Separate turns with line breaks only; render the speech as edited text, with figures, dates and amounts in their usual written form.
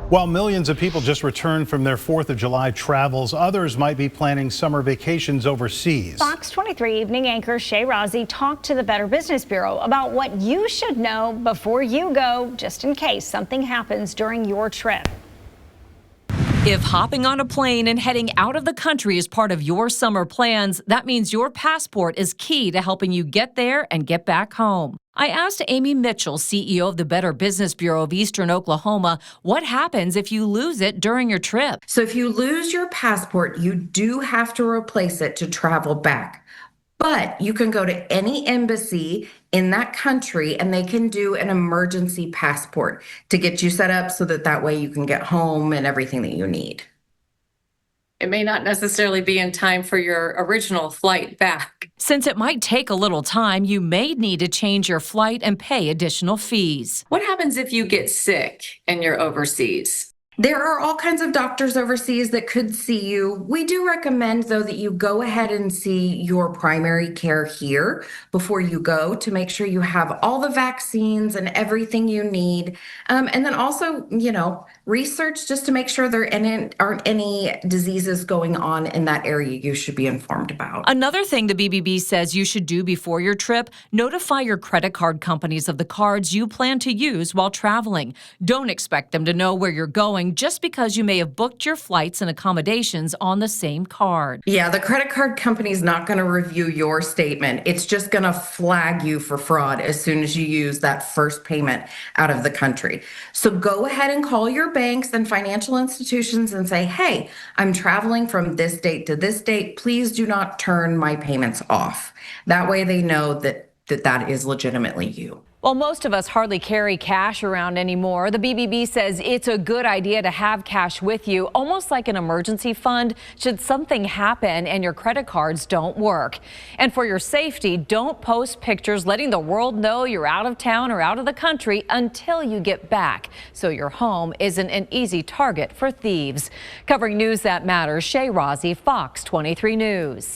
While millions of people just returned from their 4th of July travels, others might be planning summer vacations overseas.
Fox 23 evening anchor Shay Rozzi talked to the Better Business Bureau about what you should know before you go, just in case something happens during your trip.
If hopping on a plane and heading out of the country is part of your summer plans, that means your passport is key to helping you get there and get back home. I asked Amy Mitchell, CEO of the Better Business Bureau of Eastern Oklahoma, what happens if you lose it during your trip.
So if you lose your passport, you do have to replace it to travel back. But you can go to any embassy in that country and they can do an emergency passport to get you set up so that way you can get home and everything that you need.
It may not necessarily be in time for your original flight back.
Since it might take a little time, you may need to change your flight and pay additional fees.
What happens if you get sick and you're overseas?
There are all kinds of doctors overseas that could see you. We do recommend, though, that you go ahead and see your primary care here before you go to make sure you have all the vaccines and everything you need. And then also, research just to make sure there aren't any diseases going on in that area you should be informed about.
Another thing the BBB says you should do before your trip, notify your credit card companies of the cards you plan to use while traveling. Don't expect them to know where you're going just because you may have booked your flights and accommodations on the same card.
Yeah, the credit card company's not going to review your statement. It's just going to flag you for fraud as soon as you use that first payment out of the country. So go ahead and call your banks and financial institutions and say, hey, I'm traveling from this date to this date. Please do not turn my payments off. That way they know that is legitimately you.
While most of us hardly carry cash around anymore, the BBB says it's a good idea to have cash with you, almost like an emergency fund should something happen and your credit cards don't work. And for your safety, don't post pictures letting the world know you're out of town or out of the country until you get back, so your home isn't an easy target for thieves. Covering news that matters, Shay Rozzi, Fox 23 News.